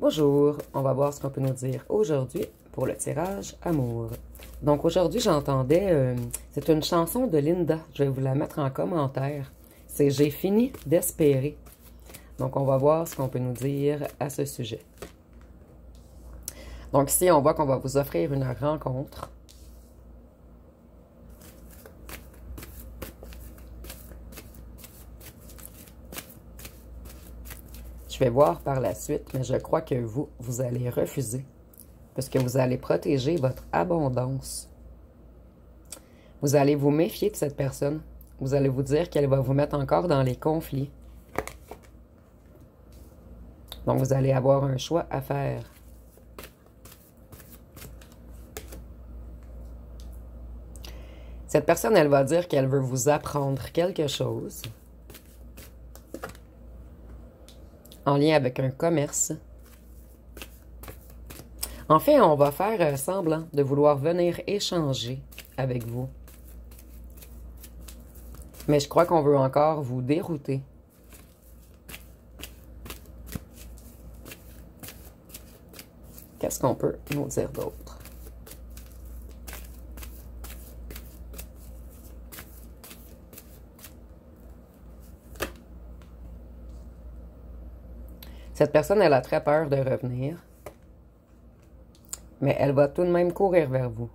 Bonjour, on va voir ce qu'on peut nous dire aujourd'hui pour le tirage amour. Donc aujourd'hui j'entendais, c'est une chanson de Linda, je vais vous la mettre en commentaire. C'est J'ai fini d'espérer. Donc on va voir ce qu'on peut nous dire à ce sujet. Donc ici on voit qu'on va vous offrir une rencontre. Je vais voir par la suite, mais je crois que vous allez refuser parce que vous allez protéger votre abondance. Vous allez vous méfier de cette personne. Vous allez vous dire qu'elle va vous mettre encore dans les conflits. Donc, vous allez avoir un choix à faire. Cette personne, elle va dire qu'elle veut vous apprendre quelque chose en lien avec un commerce. En fait, on va faire semblant de vouloir venir échanger avec vous. Mais je crois qu'on veut encore vous dérouter. Qu'est-ce qu'on peut nous dire d'autre? Cette personne, elle a très peur de revenir, mais elle va tout de même courir vers vous.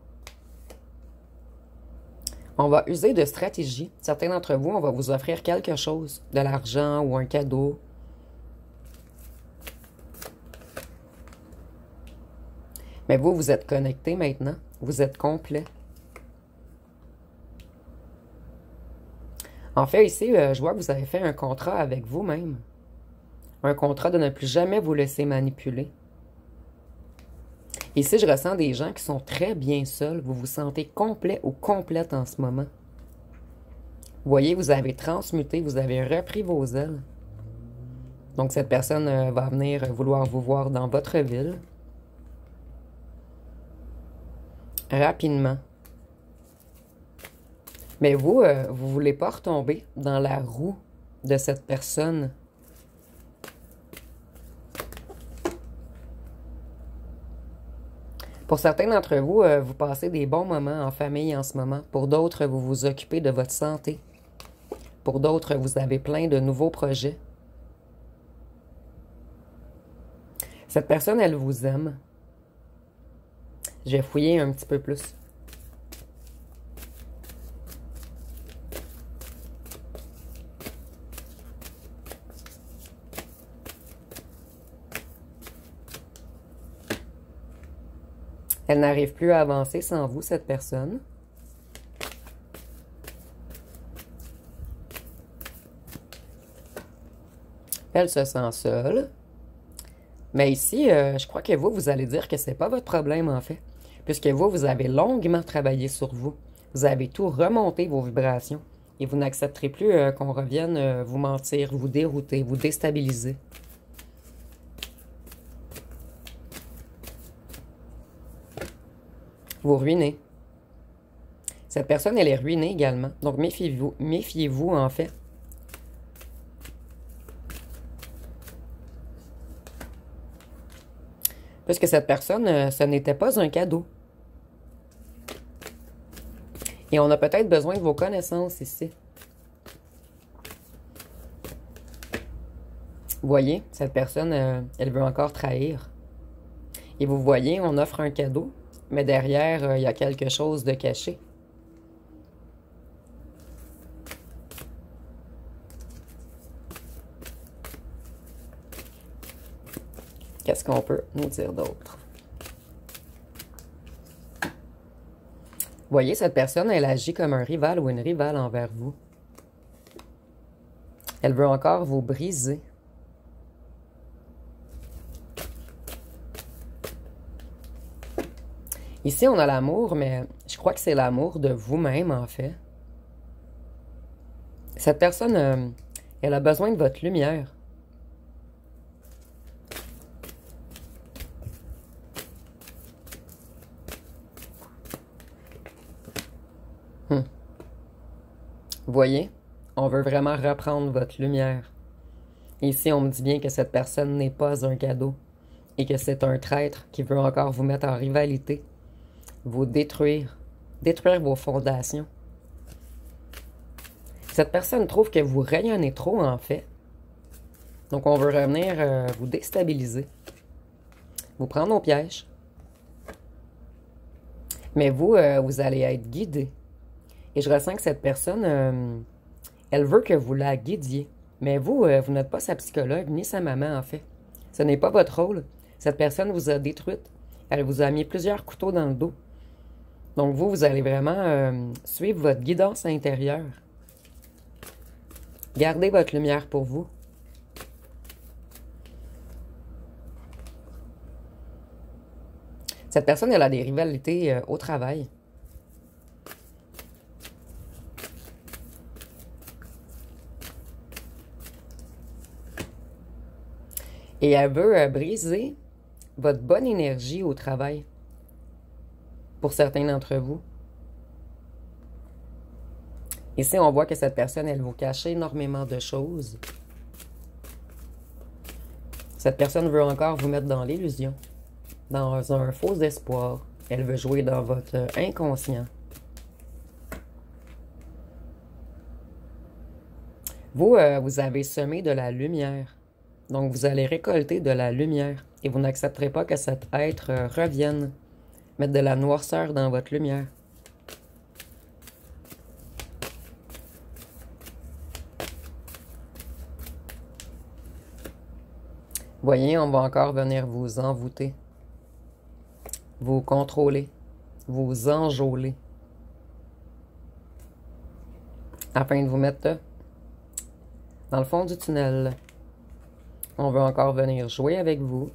On va user de stratégie. Certains d'entre vous, on va vous offrir quelque chose, de l'argent ou un cadeau. Mais vous, vous êtes connecté maintenant. Vous êtes complet. En fait, ici, je vois que vous avez fait un contrat avec vous-même. Un contrat de ne plus jamais vous laisser manipuler. Ici, je ressens des gens qui sont très bien seuls. Vous vous sentez complet ou complète en ce moment. Vous voyez, vous avez transmuté, vous avez repris vos ailes. Donc, cette personne va venir vouloir vous voir dans votre ville. Rapidement. Mais vous, vous ne voulez pas retomber dans la roue de cette personne. Pour certains d'entre vous, vous passez des bons moments en famille en ce moment. Pour d'autres, vous vous occupez de votre santé. Pour d'autres, vous avez plein de nouveaux projets. Cette personne, elle vous aime. Je vais fouiller un petit peu plus. Elle n'arrive plus à avancer sans vous, cette personne. Elle se sent seule. Mais ici, je crois que vous allez dire que c'est pas votre problème, en fait. Puisque vous avez longuement travaillé sur vous. Vous avez tout remonté, vos vibrations. Et vous n'accepterez plus qu'on revienne vous mentir, vous dérouter, vous déstabiliser. Vous ruinez. Cette personne, elle est ruinée également. Donc, méfiez-vous en fait. Parce que cette personne, ce n'était pas un cadeau. Et on a peut-être besoin de vos connaissances ici. Vous voyez, cette personne, elle veut encore trahir. Et vous voyez, on offre un cadeau. Mais derrière, il y a quelque chose de caché. Qu'est-ce qu'on peut nous dire d'autre? Vous voyez, cette personne, elle agit comme un rival ou une rivale envers vous. Elle veut encore vous briser. Ici, on a l'amour, mais je crois que c'est l'amour de vous-même, en fait. Cette personne, elle a besoin de votre lumière. Vous voyez? On veut vraiment reprendre votre lumière. Ici, on me dit bien que cette personne n'est pas un cadeau. et que c'est un traître qui veut encore vous mettre en rivalité, vous détruire, détruire vos fondations. Cette personne trouve que vous rayonnez trop, en fait. Donc, on veut revenir vous déstabiliser, vous prendre au piège. Mais vous, vous allez être guidé. Et je ressens que cette personne, elle veut que vous la guidiez. Mais vous, vous n'êtes pas sa psychologue, ni sa maman, en fait. Ce n'est pas votre rôle. Cette personne vous a détruite. Elle vous a mis plusieurs couteaux dans le dos. Donc, vous, vous allez vraiment suivre votre guidance intérieure. Gardez votre lumière pour vous. Cette personne, elle a des rivalités au travail. Et elle veut briser votre bonne énergie au travail. Pour certains d'entre vous. Ici, on voit que cette personne, elle vous cache énormément de choses. Cette personne veut encore vous mettre dans l'illusion, dans un faux espoir. Elle veut jouer dans votre inconscient. Vous, vous avez semé de la lumière. Donc, vous allez récolter de la lumière. Et vous n'accepterez pas que cet être revienne mettre de la noirceur dans votre lumière. Voyez, on va encore venir vous envoûter, vous contrôler, vous enjôler, afin de vous mettre dans le fond du tunnel. On veut encore venir jouer avec vous.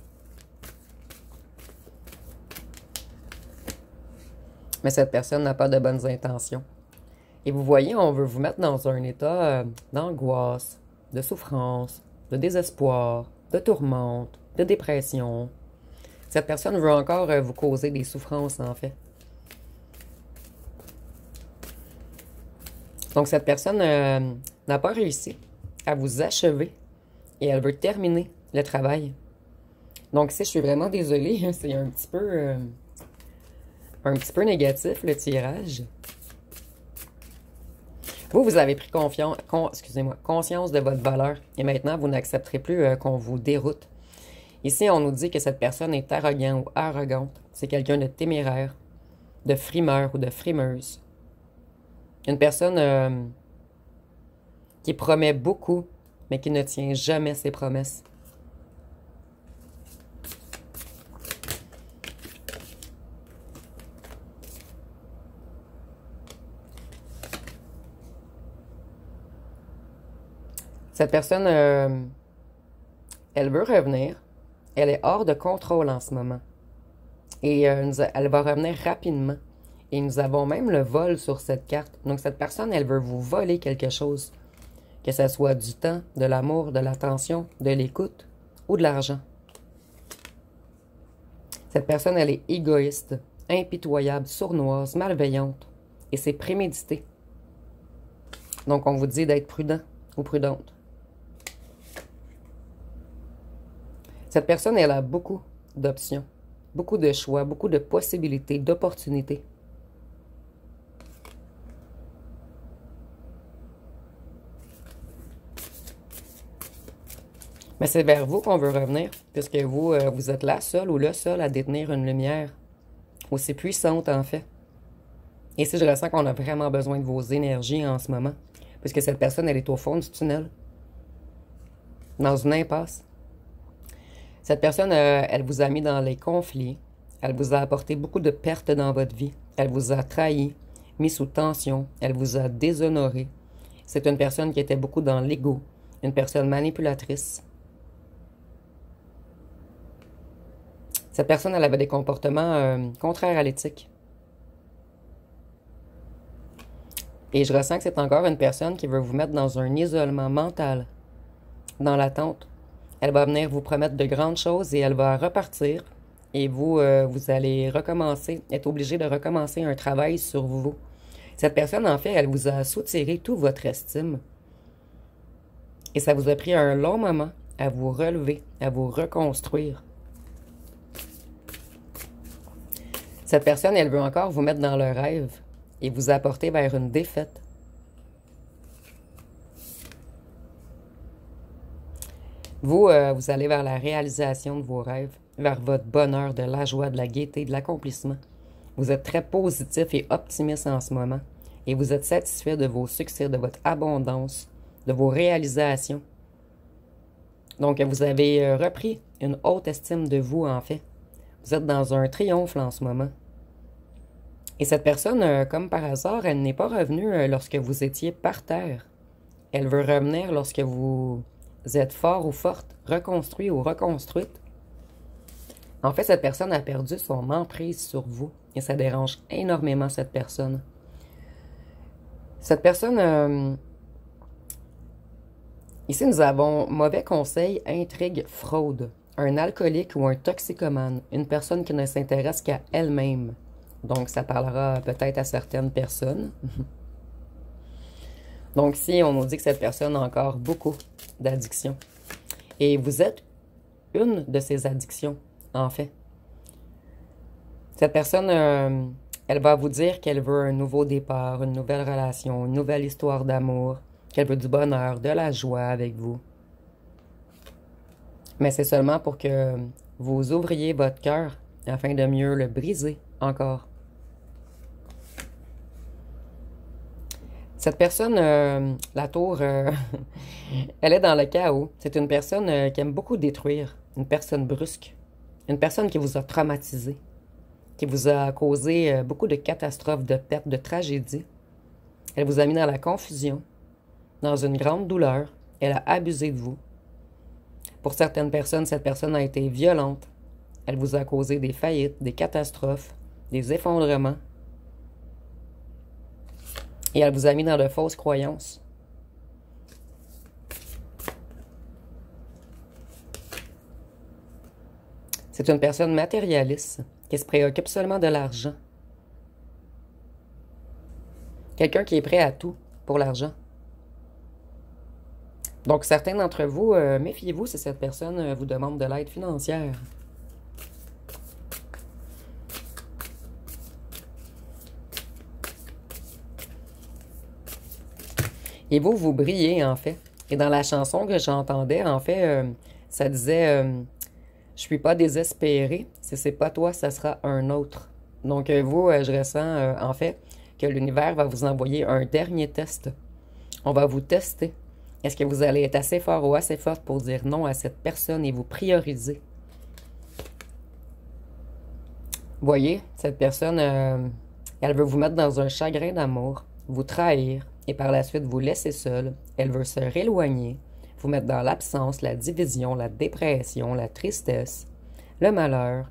Mais cette personne n'a pas de bonnes intentions. Et vous voyez, on veut vous mettre dans un état d'angoisse, de souffrance, de désespoir, de tourmente, de dépression. Cette personne veut encore vous causer des souffrances, en fait. Donc, cette personne n'a pas réussi à vous achever et elle veut terminer le travail. Donc, ici, je suis vraiment désolée, c'est un petit peu négatif, le tirage. Vous avez pris conscience de votre valeur et maintenant, vous n'accepterez plus qu'on vous déroute. Ici, on nous dit que cette personne est arrogant ou arrogante. C'est quelqu'un de téméraire, de frimeur ou de frimeuse. Une personne qui promet beaucoup, mais qui ne tient jamais ses promesses. Cette personne, elle veut revenir. Elle est hors de contrôle en ce moment. Et elle va revenir rapidement. Et nous avons même le vol sur cette carte. Donc, cette personne, elle veut vous voler quelque chose. Que ce soit du temps, de l'amour, de l'attention, de l'écoute ou de l'argent. Cette personne, elle est égoïste, impitoyable, sournoise, malveillante. Et c'est prémédité. Donc, on vous dit d'être prudent ou prudente. Cette personne, elle a beaucoup d'options, beaucoup de choix, beaucoup de possibilités, d'opportunités. Mais c'est vers vous qu'on veut revenir, puisque vous, vous êtes la seule ou le seul à détenir une lumière aussi puissante, en fait. Et ici, je ressens qu'on a vraiment besoin de vos énergies en ce moment, puisque cette personne, elle est au fond du tunnel, dans une impasse. Cette personne, elle vous a mis dans les conflits. Elle vous a apporté beaucoup de pertes dans votre vie. Elle vous a trahi, mis sous tension. Elle vous a déshonoré. C'est une personne qui était beaucoup dans l'ego. Une personne manipulatrice. Cette personne, elle avait des comportements contraires à l'éthique. Et je ressens que c'est encore une personne qui veut vous mettre dans un isolement mental, dans l'attente. Elle va venir vous promettre de grandes choses et elle va repartir. Et vous, vous allez recommencer, être obligé de recommencer un travail sur vous. Cette personne, en fait, elle vous a soutiré toute votre estime. Et ça vous a pris un long moment à vous relever, à vous reconstruire. Cette personne, elle veut encore vous mettre dans le rêve et vous apporter vers une défaite. Vous, vous allez vers la réalisation de vos rêves, vers votre bonheur, de la joie, de la gaieté, de l'accomplissement. Vous êtes très positif et optimiste en ce moment et vous êtes satisfait de vos succès, de votre abondance, de vos réalisations. Donc, vous avez repris une haute estime de vous, en fait. Vous êtes dans un triomphe en ce moment. Et cette personne, comme par hasard, elle n'est pas revenue lorsque vous étiez par terre. Elle veut revenir lorsque vous êtes fort ou forte, reconstruit ou reconstruite. En fait, cette personne a perdu son emprise sur vous et ça dérange énormément cette personne. Cette personne, ici nous avons mauvais conseil, intrigue, fraude, un alcoolique ou un toxicomane, une personne qui ne s'intéresse qu'à elle-même. Donc ça parlera peut-être à certaines personnes. Donc si on nous dit que cette personne a encore beaucoup d'addictions, et vous êtes une de ces addictions, en fait. Cette personne, elle va vous dire qu'elle veut un nouveau départ, une nouvelle relation, une nouvelle histoire d'amour, qu'elle veut du bonheur, de la joie avec vous. Mais c'est seulement pour que vous ouvriez votre cœur afin de mieux le briser encore. Cette personne, la tour, elle est dans le chaos. C'est une personne qui aime beaucoup détruire, une personne brusque, une personne qui vous a traumatisé, qui vous a causé beaucoup de catastrophes, de pertes, de tragédies. Elle vous a mis dans la confusion, dans une grande douleur. Elle a abusé de vous. Pour certaines personnes, cette personne a été violente. Elle vous a causé des faillites, des catastrophes, des effondrements. Et elle vous a mis dans de fausses croyances. C'est une personne matérialiste qui se préoccupe seulement de l'argent. Quelqu'un qui est prêt à tout pour l'argent. Donc, certains d'entre vous, méfiez-vous si cette personne vous demande de l'aide financière. Et vous, vous brillez, en fait. Et dans la chanson que j'entendais, en fait, ça disait je suis pas désespéré. Si c'est pas toi, ça sera un autre. Donc, vous, je ressens, en fait, que l'univers va vous envoyer un dernier test. On va vous tester. Est-ce que vous allez être assez fort ou assez forte pour dire non à cette personne et vous prioriser? Voyez, cette personne, elle veut vous mettre dans un chagrin d'amour, vous trahir et par la suite vous laisser seul. Elle veut se rééloigner, vous mettre dans l'absence, la division, la dépression, la tristesse, le malheur.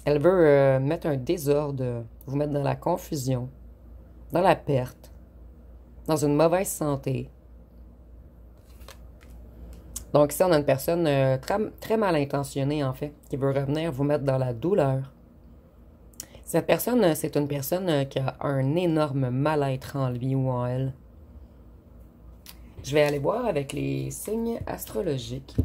Elle veut mettre un désordre, vous mettre dans la confusion, dans la perte, dans une mauvaise santé. Donc ici, on a une personne très mal intentionnée, en fait, qui veut revenir vous mettre dans la douleur. Cette personne, c'est une personne qui a un énorme mal-être en lui ou en elle. Je vais aller voir avec les signes astrologiques.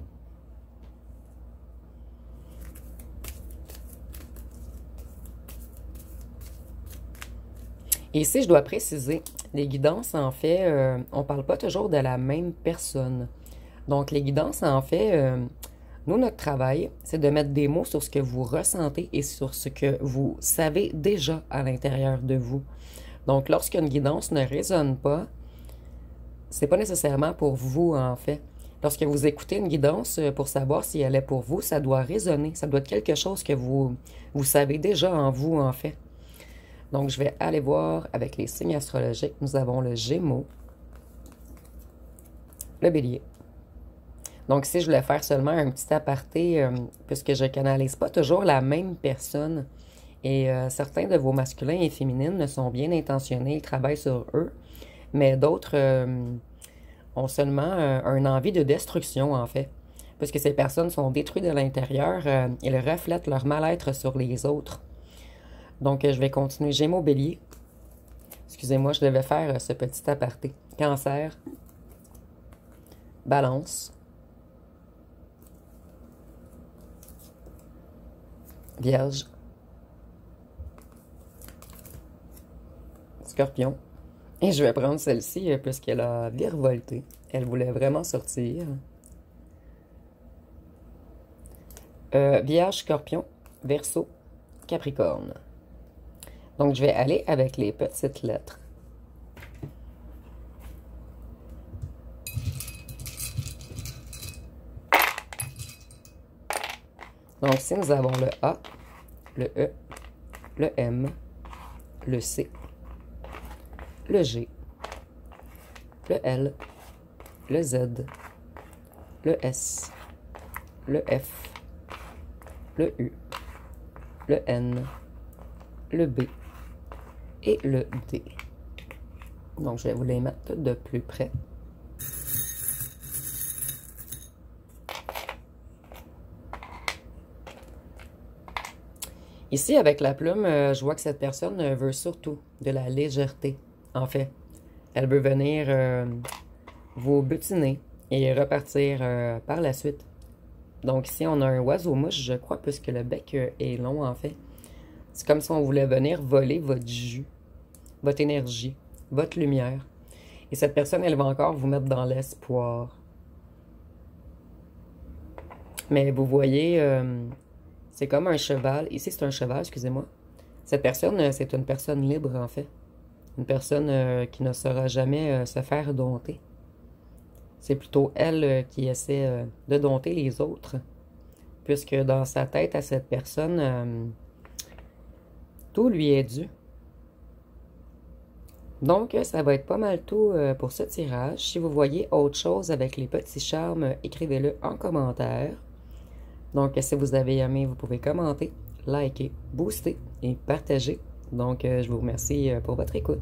Et ici, je dois préciser, les guidances, en fait, on ne parle pas toujours de la même personne. Donc, les guidances, en fait, nous, notre travail, c'est de mettre des mots sur ce que vous ressentez et sur ce que vous savez déjà à l'intérieur de vous. Donc, lorsqu'une guidance ne résonne pas, c'est pas nécessairement pour vous, en fait. Lorsque vous écoutez une guidance, pour savoir si elle est pour vous, ça doit résonner. Ça doit être quelque chose que vous savez déjà en vous, en fait. Donc, je vais aller voir avec les signes astrologiques. Nous avons le Gémeaux, le Bélier. Donc, si je voulais faire seulement un petit aparté, puisque je ne canalise pas toujours la même personne, et certains de vos masculins et féminines sont bien intentionnés, ils travaillent sur eux, mais d'autres ont seulement une envie de destruction, en fait. Puisque ces personnes sont détruites de l'intérieur, ils reflètent leur mal-être sur les autres. Donc, je vais continuer. Gémeaux, Bélier. Excusez-moi, je devais faire ce petit aparté. Cancer. Balance. Vierge. Scorpion. Et je vais prendre celle-ci puisqu'elle a virevolté. Elle voulait vraiment sortir. Vierge, Scorpion, Verseau, Capricorne. Donc, je vais aller avec les petites lettres. Donc, ici, nous avons le A, le E, le M, le C, le G, le L, le Z, le S, le F, le U, le N, le B et le D. Donc, je vais vous les mettre de plus près. Ici, avec la plume, je vois que cette personne veut surtout de la légèreté, en fait. Elle veut venir vous butiner et repartir par la suite. Donc ici, on a un oiseau-mouche, je crois, puisque le bec est long, en fait. C'est comme si on voulait venir voler votre jus, votre énergie, votre lumière. Et cette personne, elle va encore vous mettre dans l'espoir. Mais vous voyez... c'est comme un cheval. Ici, c'est un cheval, excusez-moi. Cette personne, c'est une personne libre, en fait. Une personne qui ne saura jamais se faire dompter. C'est plutôt elle qui essaie de dompter les autres. Puisque dans sa tête, à cette personne, tout lui est dû. Donc, ça va être pas mal tout pour ce tirage. Si vous voyez autre chose avec les petits charmes, écrivez-le en commentaire. Donc, si vous avez aimé, vous pouvez commenter, liker, booster et partager. Donc, je vous remercie pour votre écoute.